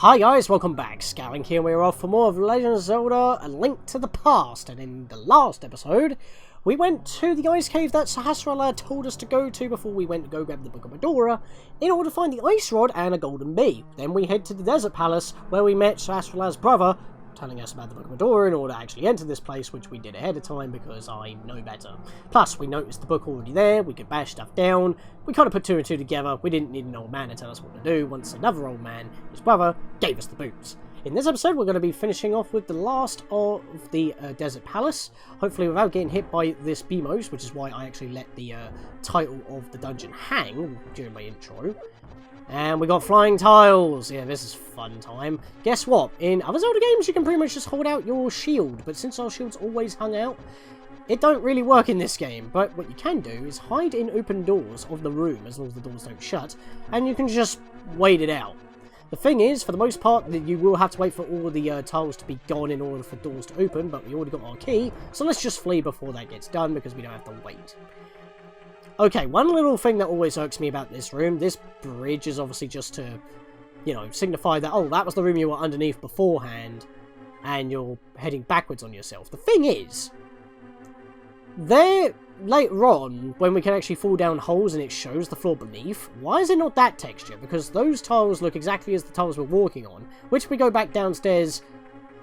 Hi guys, welcome back. Scatlink here, we're off for more of Legend of Zelda, A Link to the Past. And in the last episode, we went to the ice cave that Sahasrara told us to go to before we went to go grab the Book of Medora in order to find the ice rod and a golden bee. Then we head to the desert palace where we met Sahasrara's brother, telling us about the Book of Medora in order to actually enter this place, which we did ahead of time because I know better. Plus, we noticed the book already there, we could bash stuff down, we kind of put two and two together, we didn't need an old man to tell us what to do once another old man, his brother, gave us the boots. In this episode, we're going to be finishing off with the last of the desert palace, hopefully without getting hit by this Beamos, which is why I actually let the title of the dungeon hang during my intro. And we got flying tiles. Yeah, this is fun time. Guess what? In other Zelda games, you can pretty much just hold out your shield. But since our shield's always hung out, it don't really work in this game. But what you can do is hide in open doors of the room, as long as the doors don't shut. And you can just wait it out. The thing is, for the most part, that you will have to wait for all the tiles to be gone in order for doors to open. But we already got our key. So let's just flee before that gets done, because we don't have to wait. Okay, one little thing that always irks me about this room, this bridge is obviously just to, you know, signify that, oh, that was the room you were underneath beforehand, and you're heading backwards on yourself. The thing is, there, later on, when we can actually fall down holes and it shows the floor beneath, why is it not that texture? Because those tiles look exactly as the tiles we're walking on, which we go back downstairs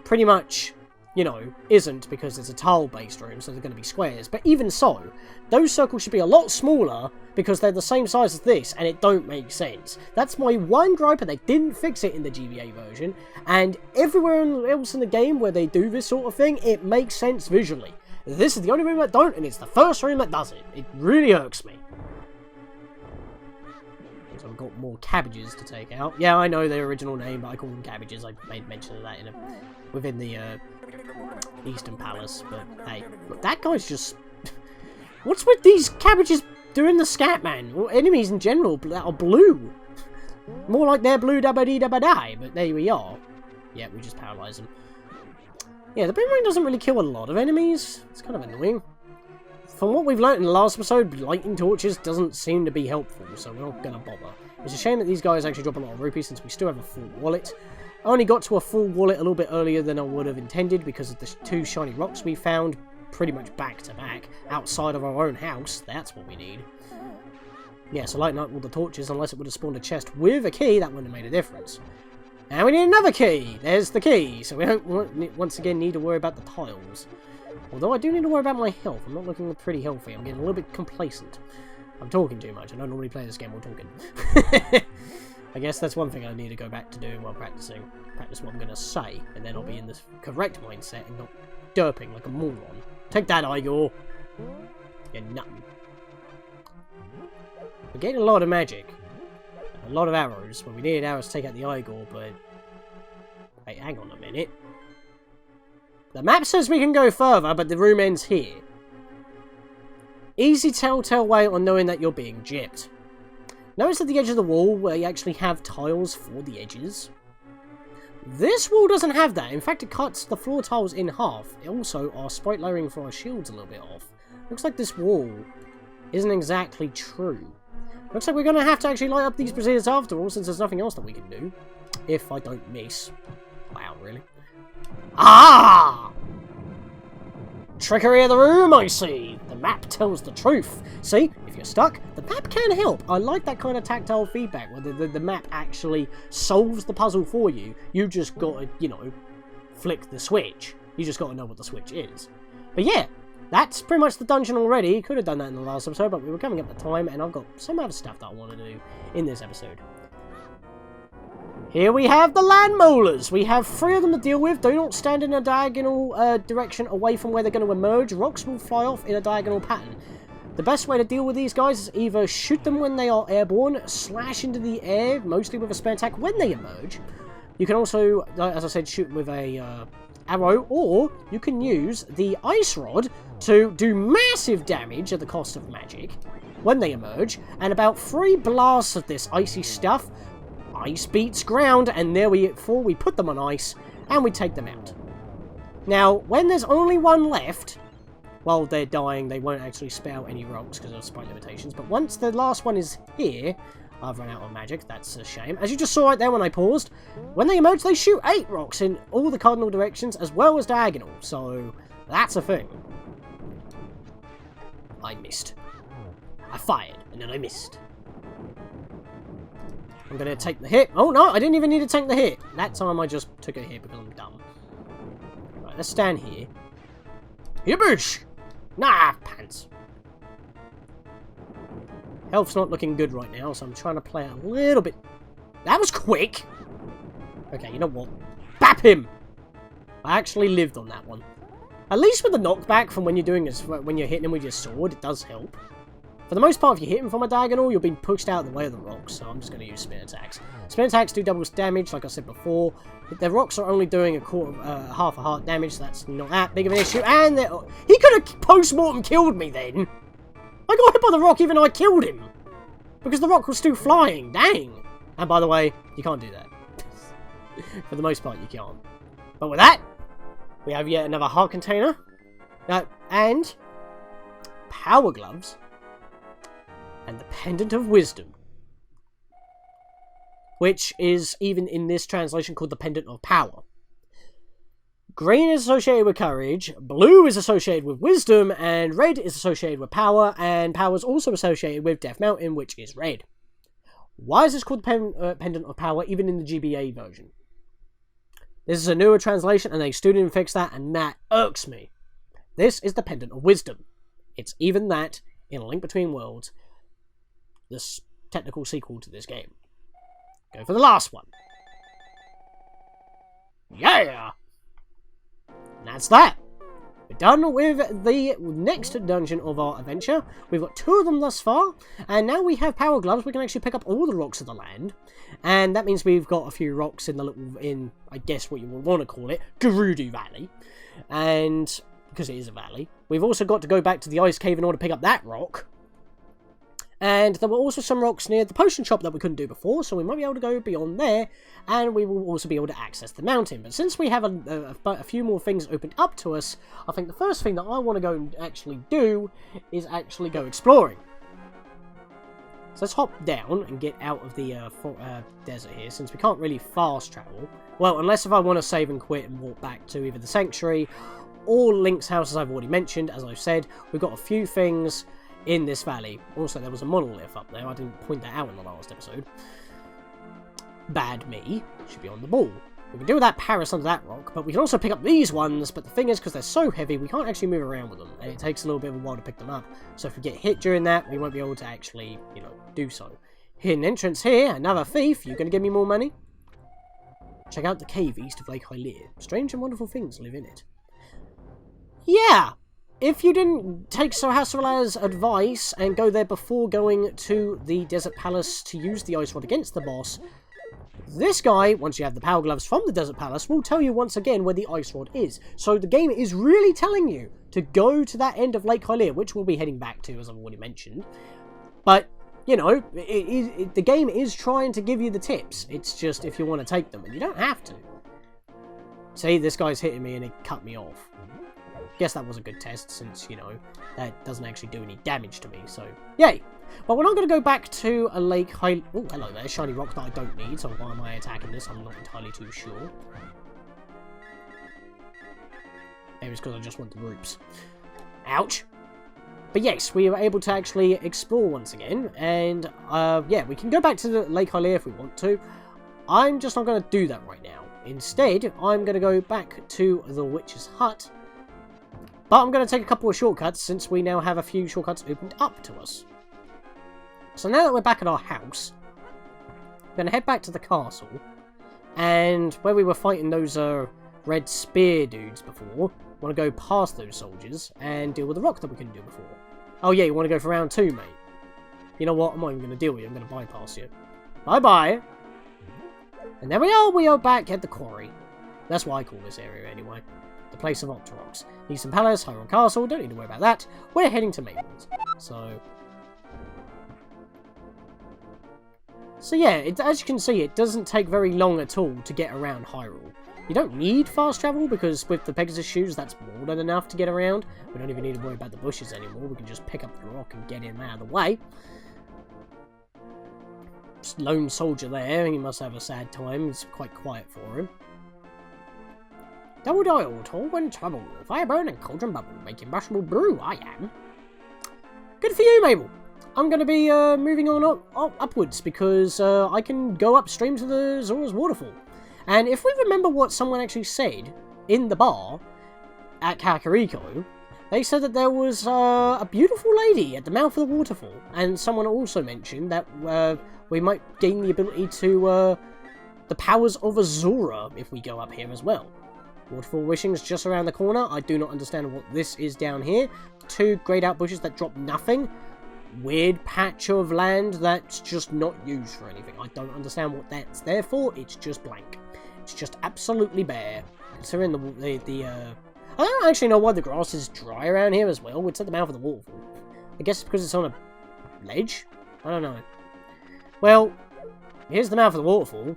pretty much, you know, isn't, because it's a tile-based room, so they're going to be squares. But even so, those circles should be a lot smaller, because they're the same size as this, and it don't make sense. That's my one gripe, and they didn't fix it in the GBA version, and everywhere else in the game where they do this sort of thing, it makes sense visually. This is the only room that don't, and it's the first room that does it. It really irks me. So we've got more cabbages to take out. Yeah, I know their original name, but I call them cabbages. I made mention of that within the Eastern Palace, but hey, look, that guy's just... What's with these cabbages doing the Scatman? Or enemies in general that are blue? More like they're blue dabba-dee-dabba-die, but there we are. Yeah, we just paralyze them. Yeah, the boomerang doesn't really kill a lot of enemies. It's kind of annoying. From what we've learnt in the last episode, lighting torches doesn't seem to be helpful, so we're not gonna bother. It's a shame that these guys actually drop a lot of rupees since we still have a full wallet. I only got to a full wallet a little bit earlier than I would have intended because of the two shiny rocks we found pretty much back to back outside of our own house. That's what we need. Yeah, so lighting up all the torches, unless it would have spawned a chest with a key, that wouldn't have made a difference. And we need another key! There's the key! So we don't once again need to worry about the tiles. Although I do need to worry about my health. I'm not looking pretty healthy. I'm getting a little bit complacent. I'm talking too much. I don't normally play this game while talking. I guess that's one thing I need to go back to doing while practicing. Practice what I'm going to say, and then I'll be in the correct mindset and not derping like a moron. Take that, Igor! You're nothing. We're getting a lot of magic. A lot of arrows. Well, we needed arrows to take out the Igor, but... Wait, hang on a minute. The map says we can go further, but the room ends here. Easy telltale way on knowing that you're being gypped. Notice at the edge of the wall where you actually have tiles for the edges. This wall doesn't have that. In fact, it cuts the floor tiles in half. Also, our sprite layering for our shield's a little bit off. Looks like this wall isn't exactly true. Looks like we're going to have to actually light up these braziers after all, since there's nothing else that we can do. If I don't miss. Wow, really? Ah! Trickery of the room, I see! The map tells the truth. See? If you're stuck, the map can help. I like that kind of tactile feedback, where the map actually solves the puzzle for you. You just gotta, you know, flick the switch. You just gotta know what the switch is. But yeah, that's pretty much the dungeon already. Could have done that in the last episode, but we were coming up the time, and I've got some other stuff that I want to do in this episode. Here we have the land molars. We have 3 of them to deal with. Do not stand in a diagonal direction away from where they're going to emerge. Rocks will fly off in a diagonal pattern. The best way to deal with these guys is either shoot them when they are airborne, slash into the air, mostly with a spare attack when they emerge. You can also, as I said, shoot with a arrow, or you can use the ice rod to do massive damage at the cost of magic when they emerge, and about 3 blasts of this icy stuff. Ice beats ground, and there we put them on ice, and we take them out. Now, when there's only one left, while they're dying, they won't actually spit out any rocks because of sprite limitations, but once the last one is here, I've run out of magic. That's a shame. As you just saw right there when I paused, when they emerge, they shoot 8 rocks in all the cardinal directions as well as diagonal. So, that's a thing. I missed. I fired, and then I missed. I'm going to take the hit. Oh, no, I didn't even need to take the hit. That time I just took a hit because I'm dumb. Right, let's stand here. Yibbish! Nah, pants. Health's not looking good right now, so I'm trying to play a little bit... That was quick! Okay, you know what? Bap him! I actually lived on that one. At least with the knockback from when you're doing this, when you're hitting him with your sword, it does help. For the most part, if you hit him from a diagonal, you're being pushed out of the way of the rocks, so I'm just going to use spin attacks. Spin attacks do double damage, like I said before. The rocks are only doing half a heart damage, so that's not that big of an issue. And he could have post-mortem killed me then. I got hit by the rock even though I killed him. Because the rock was still flying, dang. And by the way, you can't do that. For the most part, you can't. But with that, we have yet another heart container. And power gloves. And the Pendant of Wisdom. Which is, even in this translation, called the Pendant of Power. Green is associated with courage, blue is associated with wisdom, and red is associated with power, and power is also associated with Death Mountain, which is red. Why is this called the Pendant of Power, even in the GBA version? This is a newer translation, and they still didn't fix that, and that irks me. This is the Pendant of Wisdom. It's even that, in A Link Between Worlds, this technical sequel to this game. Go for the last one. Yeah! And that's that. We're done with the next dungeon of our adventure. We've got 2 of them thus far, and now we have power gloves. We can actually pick up all the rocks of the land, and that means we've got a few rocks in the little, I guess what you would want to call it, Rudy Vallee, and because it is a valley. We've also got to go back to the ice cave in order to pick up that rock. And there were also some rocks near the potion shop that we couldn't do before, so we might be able to go beyond there, and we will also be able to access the mountain. But since we have a few more things opened up to us, I think the first thing that I want to go and actually do is actually go exploring. So let's hop down and get out of the desert here, since we can't really fast travel. Well, unless if I want to save and quit and walk back to either the Sanctuary or Link's house, as I've already mentioned. As I've said, we've got a few things in this valley. Also, there was a monolith up there. I didn't point that out in the last episode. Bad me. Should be on the ball. We can do that Paris under that rock, but we can also pick up these ones, but the thing is, because they're so heavy, we can't actually move around with them, and it takes a little bit of a while to pick them up. So if we get hit during that, we won't be able to actually, do so. Hidden entrance here, another thief. You gonna give me more money? Check out the cave east of Lake Hylia. Strange and wonderful things live in it. Yeah! If you didn't take Sahasrah's advice and go there before going to the Desert Palace to use the Ice Rod against the boss, this guy, once you have the Power Gloves from the Desert Palace, will tell you once again where the Ice Rod is. So the game is really telling you to go to that end of Lake Hylia, which we'll be heading back to, as I've already mentioned. But, the game is trying to give you the tips. It's just if you want to take them, and you don't have to. See, this guy's hitting me and it cut me off. Guess that was a good test, since, that doesn't actually do any damage to me, so yay! But we're not going to go back to a Lake Hylia. Oh, hello there, shiny rock that I don't need, so why am I attacking this? I'm not entirely too sure. Maybe it's because I just want the roots. Ouch! But yes, we were able to actually explore once again, and yeah, we can go back to the Lake Hylia if we want to. I'm just not going to do that right now. Instead, I'm going to go back to the witch's hut. But I'm going to take a couple of shortcuts, since we now have a few shortcuts opened up to us. So now that we're back at our house, we're going to head back to the castle. And where we were fighting those red spear dudes before, we want to go past those soldiers and deal with the rock that we couldn't do before. Oh yeah, you want to go for round 2, mate? You know what, I'm not even going to deal with you, I'm going to bypass you. Bye-bye! And there we are back at the quarry. That's what I call this area anyway. The place of Octoroks. Eastern Palace, Hyrule Castle, don't need to worry about that. We're heading to Mainlands. So yeah, as you can see, it doesn't take very long at all to get around Hyrule. You don't need fast travel, because with the Pegasus shoes, that's more than enough to get around. We don't even need to worry about the bushes anymore. We can just pick up the rock and get him out of the way. lone soldier there. He must have a sad time. It's quite quiet for him. Double dial, tall and trouble. Fireburn and cauldron bubble. Making mushroom brew, I am. Good for you, Mabel. I'm going to be moving on upwards because I can go upstream to the Zora's waterfall. And if we remember what someone actually said in the bar at Kakariko, they said that there was a beautiful lady at the mouth of the waterfall. And someone also mentioned that we might gain the ability to the powers of a Zora if we go up here as well. Waterfall Wishing's just around the corner. I do not understand what this is down here. 2 greyed out bushes that drop nothing. Weird patch of land that's just not used for anything. I don't understand what that's there for. It's just blank. It's just absolutely bare. Considering I don't actually know why the grass is dry around here as well. It's at the mouth of the waterfall. I guess it's because it's on a ledge? I don't know. Well, here's the mouth of the waterfall.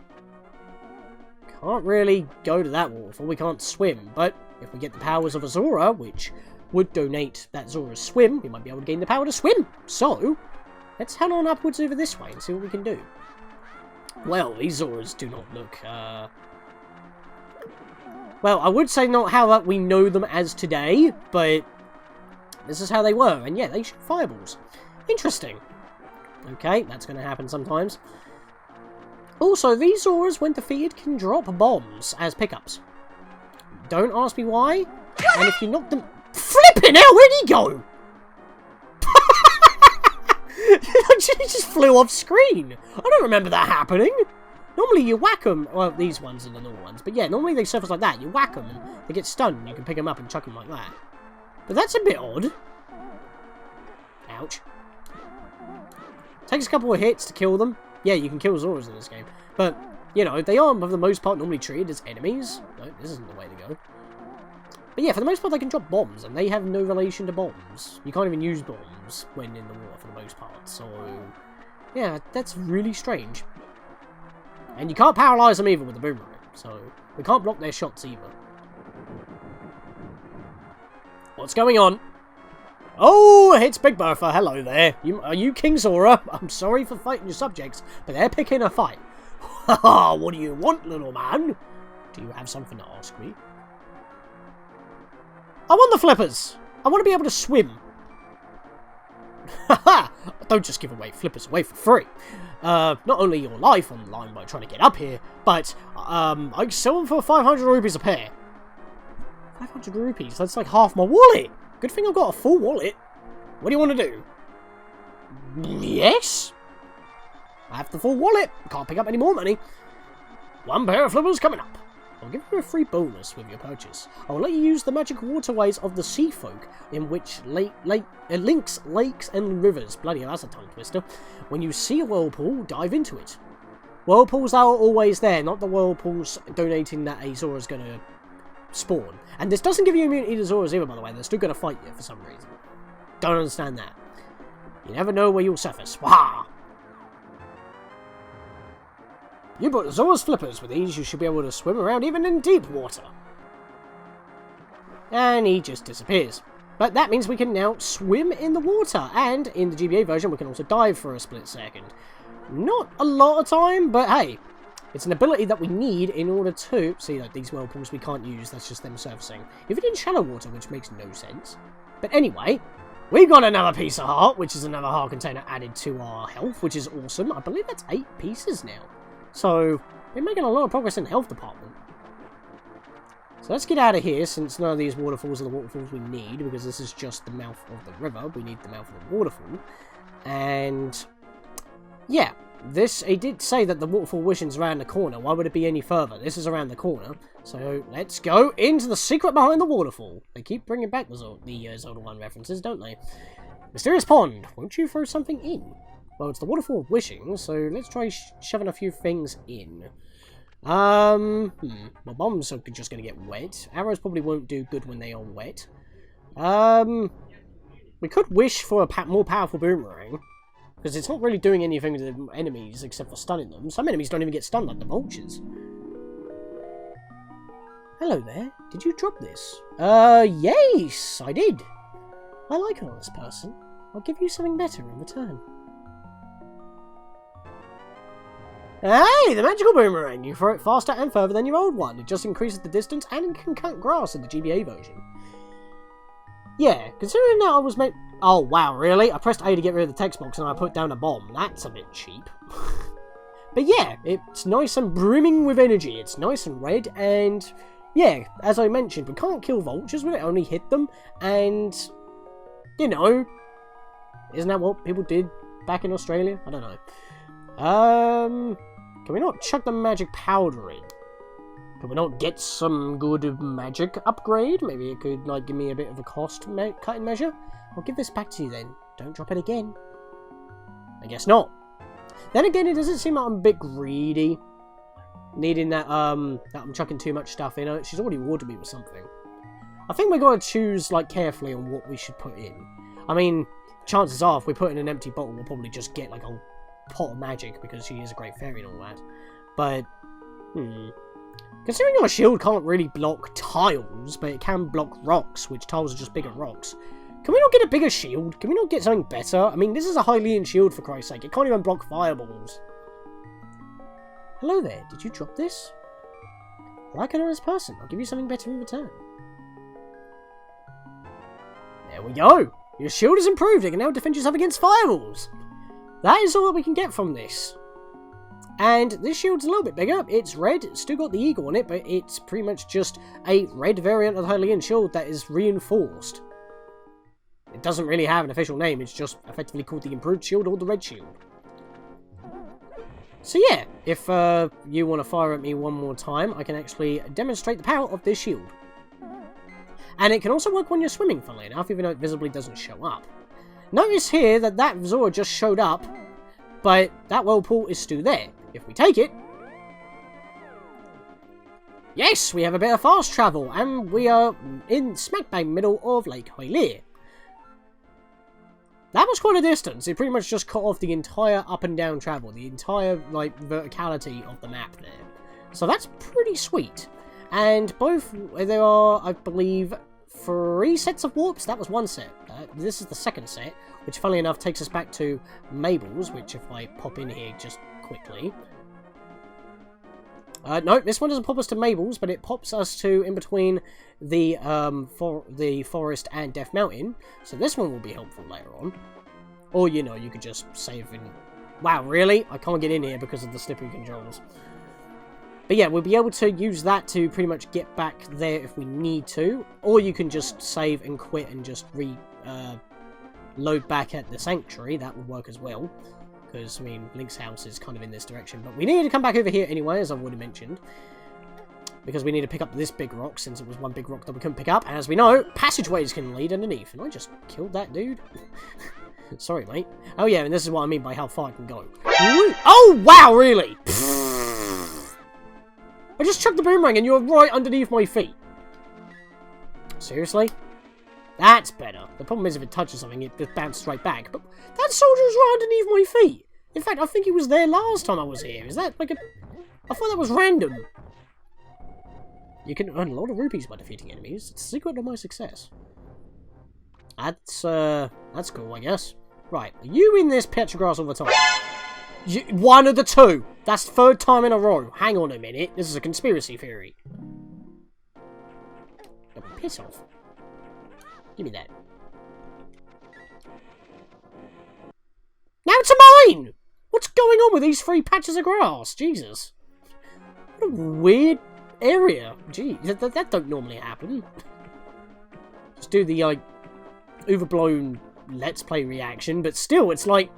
Can't really go to that waterfall. We can't swim. But if we get the powers of a Zora, which would donate that Zora's swim, we might be able to gain the power to swim. So, let's head on upwards over this way and see what we can do. Well, these Zoras do not look, well, I would say not how we know them as today, but this is how they were. And yeah, they shoot fireballs. Interesting. Okay, that's going to happen sometimes. Also, these Zoras, when defeated, can drop bombs as pickups. Don't ask me why. And if you knock them... Flipping hell, where'd he go? He just flew off screen. I don't remember that happening. Normally you whack them. Well, these ones are the normal ones. But yeah, normally they surface like that. You whack them and they get stunned and you can pick them up and chuck them like that. But that's a bit odd. Ouch. Takes a couple of hits to kill them. Yeah, you can kill Zoras in this game. But, you know, they are, for the most part, normally treated as enemies. No, this isn't the way to go. But yeah, for the most part, they can drop bombs, and they have no relation to bombs. You can't even use bombs when in the water, for the most part. So, yeah, that's really strange. And you can't paralyze them either with the boomerang. So, we can't block their shots either. What's going on? Oh, it's Big Bertha. Hello there. Are you King Zora? I'm sorry for fighting your subjects, but they're picking a fight. Haha, what do you want, little man? Do you have something to ask me? I want the flippers. I want to be able to swim. Haha, don't just give away flippers away for free. Not only your life on the line by trying to get up here, but I sell them for 500 rupees a pair. 500 rupees? That's like half my wallet. Good thing I've got a full wallet. What do you want to do? Yes? I have the full wallet. Can't pick up any more money. 1 pair of flippers coming up. I'll give you a free bonus with your purchase. I will let you use the magic waterways of the sea folk, in which links lakes and rivers. Bloody hell, that's a tongue twister. When you see a whirlpool, dive into it. Whirlpools are always there, not the whirlpools donating that a Zora's going to spawn. And this doesn't give you immunity to Zoras either, by the way. They're still going to fight you for some reason. Don't understand that. You never know where you'll surface. Wah! You bought Zora's flippers. With these, you should be able to swim around even in deep water. And he just disappears. But that means we can now swim in the water. And in the GBA version, we can also dive for a split second. Not a lot of time, but hey. It's an ability that we need in order to... See, like, these whirlpools we can't use. That's just them surfacing. If it in shallow water, which makes no sense. But anyway, we got another piece of heart, which is another heart container added to our health, which is awesome. I believe that's 8 pieces now. So, we're making a lot of progress in the health department. So let's get out of here, since none of these waterfalls are the waterfalls we need, because this is just the mouth of the river. We need the mouth of the waterfall. And, yeah, it did say that the waterfall wishing's around the corner. Why would it be any further? This is around the corner. So let's go into the secret behind the waterfall. They keep bringing back the Zelda 1 references, don't they? Mysterious pond. Won't you throw something in? Well, it's the waterfall of wishing, so let's try shoving a few things in. Well, bombs are just going to get wet. Arrows probably won't do good when they are wet. We could wish for a more powerful boomerang, because it's not really doing anything to the enemies except for stunning them. Some enemies don't even get stunned, like the vultures. Hello there. Did you drop this? Yes, I did. I like an honest person. I'll give you something better in return. Hey, the magical boomerang! You throw it faster and further than your old one. It just increases the distance and can cut grass in the GBA version. Yeah, considering that I was meant... Oh, wow, really? I pressed A to get rid of the text box and I put down a bomb. That's a bit cheap. But yeah, it's nice and brimming with energy. It's nice and red, and... Yeah, as I mentioned, we can't kill vultures, we only hit them, and... You know... Isn't that what people did back in Australia? I don't know. Can we not chuck the magic powder in? Can we not get some good magic upgrade? Maybe it could, like, give me a bit of a cost cutting measure? I'll give this back to you then. Don't drop it again. I guess not. Then again, it doesn't seem like I'm a bit greedy. Needing that, that I'm chucking too much stuff in. She's already watered me with something. I think we're going to choose, like, carefully on what we should put in. I mean, chances are, if we put in an empty bottle, we'll probably just get, like, a pot of magic, because she is a great fairy and all that. But, considering our shield can't really block tiles, but it can block rocks, which tiles are just bigger rocks. Can we not get a bigger shield? Can we not get something better? I mean, this is a Hylian shield, for Christ's sake. It can't even block fireballs. Hello there, did you drop this? Like an honest person, I'll give you something better in return. There we go! Your shield is improved, it can now defend yourself against fireballs! That is all that we can get from this. And this shield's a little bit bigger. It's red, it's still got the eagle on it, but it's pretty much just a red variant of the Hylian shield that is reinforced. It doesn't really have an official name, it's just effectively called the improved shield or the red shield. So yeah, if you want to fire at me one more time, I can actually demonstrate the power of this shield. And it can also work when you're swimming, funnily enough, even though it visibly doesn't show up. Notice here that Zora just showed up, but that whirlpool is still there. If we take it... Yes, we have a bit of fast travel, and we are in smack bang middle of Lake Hylia. That was quite a distance. It pretty much just cut off the entire up and down travel, the entire, like, verticality of the map there. So that's pretty sweet. And both, there are, I believe, 3 sets of warps. That was one set. This is the second set, which funnily enough takes us back to Mabel's, which if I pop in here just quickly... no, this one doesn't pop us to Mabel's, but it pops us to in between the forest and Death Mountain. So this one will be helpful later on. Or, you know, you could just save in... Wow, really? I can't get in here because of the slippery controls. But yeah, we'll be able to use that to pretty much get back there if we need to. Or you can just save and quit and just load back at the Sanctuary. That would work as well. Because, I mean, Link's house is kind of in this direction. But we need to come back over here anyway, as I've already mentioned. Because we need to pick up this big rock, since it was one big rock that we couldn't pick up. And as we know, passageways can lead underneath. And I just killed that dude. Sorry, mate. Oh yeah, and this is what I mean by how far I can go. Oh, wow, really? I just chucked the boomerang and you're right underneath my feet. Seriously? That's better. The problem is if it touches something, it just bounces right back. But that soldier's right underneath my feet. In fact, I think he was there last time I was here. Is that like a... I thought that was random. You can earn a lot of rupees by defeating enemies. It's the secret of my success. That's cool, I guess. Right, are you in this patch of grass all the time? One of the two! That's the 3rd time in a row. Hang on a minute. This is a conspiracy theory. Oh, piss off. Give me that. Now it's mine! What's going on with these 3 patches of grass? Jesus. What a weird area. Gee, that don't normally happen. Just do the, like, overblown Let's Play reaction, but still, it's like...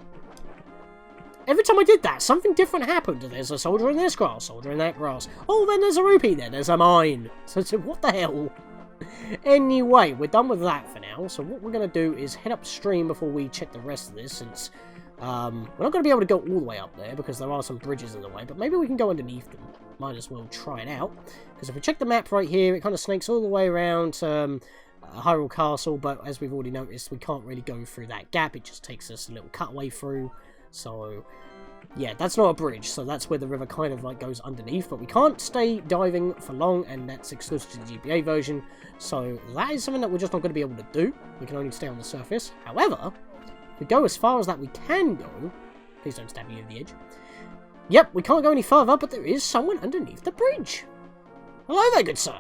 Every time I did that, something different happened. There's a soldier in this grass, soldier in that grass. Oh, then there's a rupee, then there's a mine. So what the hell? Anyway, we're done with that for now. So what we're going to do is head upstream before we check the rest of this, since we're not going to be able to go all the way up there, because there are some bridges in the way, but maybe we can go underneath them. Might as well try it out. Because if we check the map right here, it kind of snakes all the way around Hyrule Castle, but as we've already noticed, we can't really go through that gap. It just takes us a little cutaway through. So, yeah, that's not a bridge, so that's where the river kind of like goes underneath, but we can't stay diving for long, and that's exclusive to the GBA version, so that is something that we're just not going to be able to do. We can only stay on the surface. However, if we go as far as that we can go, please don't stab me over the edge, Yep, we can't go any further, but there is someone underneath the bridge. Hello there, good sir.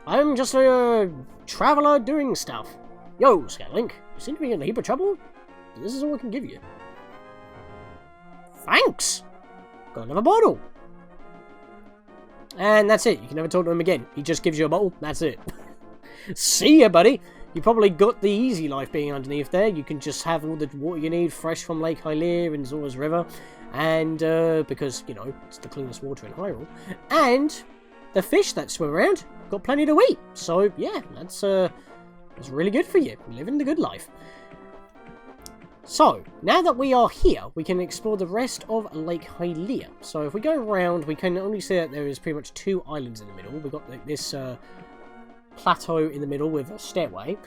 I'm just a traveller doing stuff. Yo, Scatlink, you seem to be in a heap of trouble. This is all I can give you. Thanks! Got another bottle. And that's it. You can never talk to him again. He just gives you a bottle. That's it. See ya, buddy. You probably got the easy life being underneath there. You can just have all the water you need fresh from Lake Hylia and Zora's River. And, because, you know, it's the cleanest water in Hyrule. And the fish that swim around got plenty to eat. So, yeah, that's really good for you. Living the good life. So, now that we are here, we can explore the rest of Lake Hylia. So, if we go around, we can only see that there is pretty much 2 islands in the middle. We've got like, this plateau in the middle with a stairway.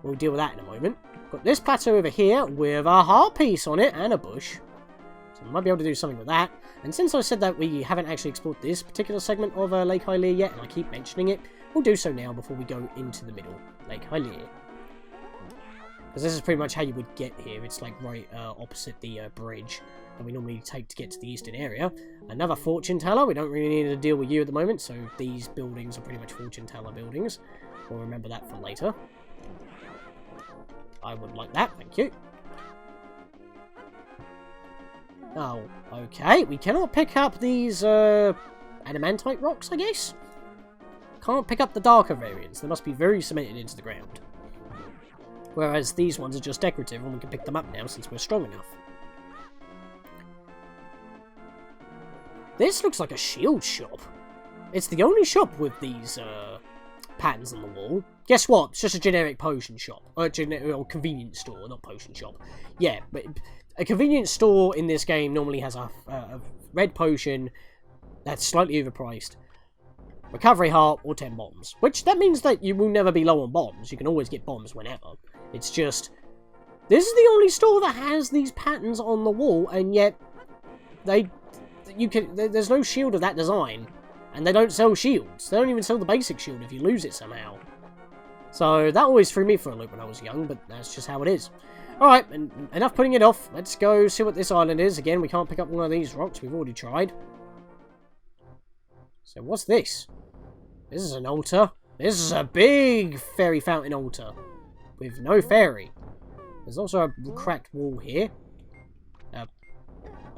We'll deal with that in a moment. Got this plateau over here with a heart piece on it and a bush. So, we might be able to do something with that. And since I said that we haven't actually explored this particular segment of Lake Hylia yet, and I keep mentioning it, we'll do so now before we go into the middle, Lake Hylia. Because this is pretty much how you would get here. It's like right opposite the bridge that we normally take to get to the eastern area. Another fortune teller. We don't really need to deal with you at the moment, so these buildings are pretty much fortune teller buildings. We'll remember that for later. I would like that, thank you. Oh, okay. We cannot pick up these adamantite rocks, I guess? Can't pick up the darker variants. They must be very cemented into the ground. Whereas these ones are just decorative and we can pick them up now since we're strong enough. This looks like a shield shop. It's the only shop with these patterns on the wall. Guess what? It's just a generic potion shop. Or convenience store, not potion shop. Yeah, but a convenience store in this game normally has a red potion that's slightly overpriced. Recovery heart or 10 bombs. Which, that means that you will never be low on bombs. You can always get bombs whenever. It's just, this is the only store that has these patterns on the wall, and yet, there's no shield of that design. And they don't sell shields. They don't even sell the basic shield if you lose it somehow. So, that always threw me for a loop when I was young, but that's just how it is. Alright, enough putting it off. Let's go see what this island is. Again, we can't pick up one of these rocks. We've already tried. So, what's this? This is an altar. This is a big fairy fountain altar. With no fairy. There's also a cracked wall here.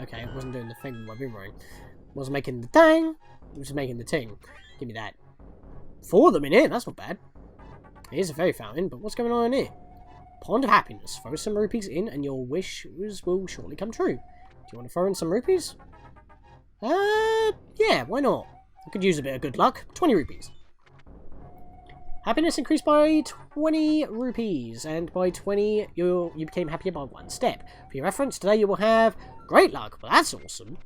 Okay, it wasn't doing the thing with my boomerang. Wasn't making the dang. It was making the ting. Give me that. 4 of them in here. That's not bad. Here's a fairy fountain, but what's going on in here? Pond of Happiness. Throw some rupees in and your wishes will surely come true. Do you want to throw in some rupees? Yeah, why not? I could use a bit of good luck. 20 rupees. Happiness increased by 20 rupees, and by 20 you became happier by 1 step. For your reference, today you will have great luck. Well, that's awesome.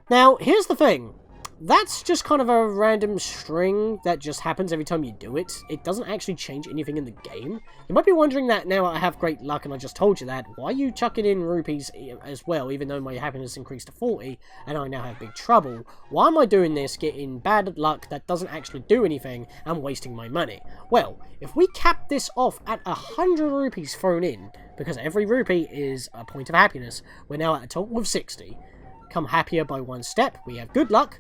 Now, here's the thing. That's just kind of a random string that just happens every time you do it. It doesn't actually change anything in the game. You might be wondering that now I have great luck and I just told you that. Why are you chucking in rupees as well, even though my happiness increased to 40 and I now have big trouble? Why am I doing this, getting bad luck that doesn't actually do anything and wasting my money? Well, if we cap this off at 100 rupees thrown in, because every rupee is a point of happiness, we're now at a total of 60. Come happier by 1 step, we have good luck.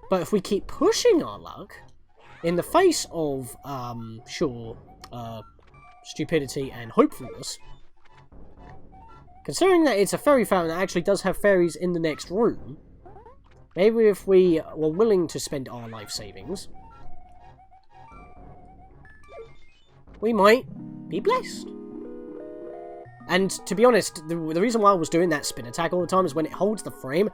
But if we keep pushing our luck, in the face of, stupidity and hopefulness, considering that it's a fairy fountain that actually does have fairies in the next room, maybe if we were willing to spend our life savings, we might be blessed. And to be honest, the reason why I was doing that spin attack all the time is when it holds the frame,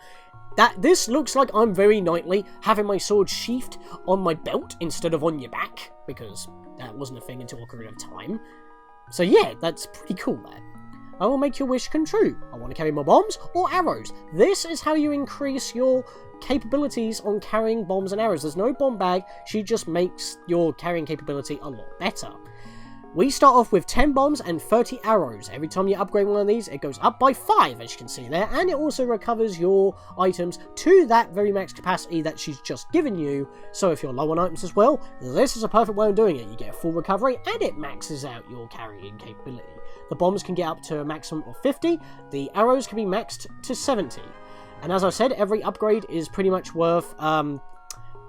that this looks like I'm very knightly, having my sword sheathed on my belt instead of on your back, because that wasn't a thing until Ocarina of Time. So yeah, that's pretty cool there. I will make your wish come true. I want to carry more bombs or arrows. This is how you increase your capabilities on carrying bombs and arrows. There's no bomb bag, she just makes your carrying capability a lot better. We start off with 10 bombs and 30 arrows. Every time you upgrade one of these, it goes up by 5, as you can see there, and it also recovers your items to that very max capacity that she's just given you. So if you're low on items as well, this is a perfect way of doing it. You get a full recovery, and it maxes out your carrying capability. The bombs can get up to a maximum of 50, the arrows can be maxed to 70. And as I said, every upgrade is pretty much worth a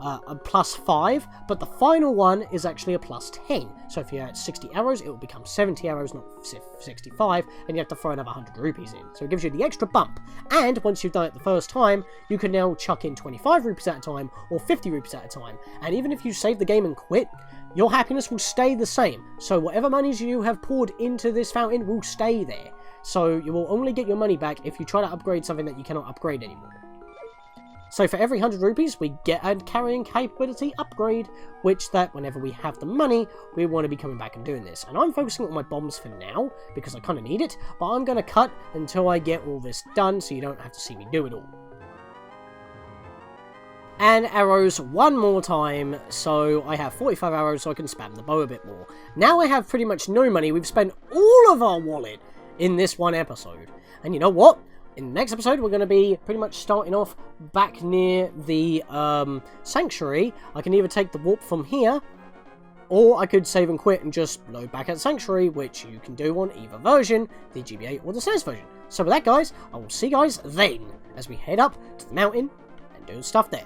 +5, but the final one is actually a +10. So if you're at 60 arrows, it will become 70 arrows, not 65, and you have to throw another 100 rupees in. So it gives you the extra bump. And once you've done it the first time, you can now chuck in 25 rupees at a time, or 50 rupees at a time. And even if you save the game and quit, your happiness will stay the same. So whatever monies you have poured into this fountain will stay there. So you will only get your money back if you try to upgrade something that you cannot upgrade anymore. So for every 100 rupees, we get a carrying capability upgrade, which that whenever we have the money, we want to be coming back and doing this. And I'm focusing on my bombs for now, because I kind of need it, but I'm going to cut until I get all this done, so you don't have to see me do it all. And arrows one more time, so I have 45 arrows, so I can spam the bow a bit more. Now I have pretty much no money. We've spent all of our wallet in this one episode. And you know what? In the next episode, we're going to be pretty much starting off back near the Sanctuary. I can either take the warp from here, or I could save and quit and just load back at Sanctuary, which you can do on either version, the GBA or the SNES version. So with that, guys, I will see you guys then, as we head up to the mountain and do stuff there.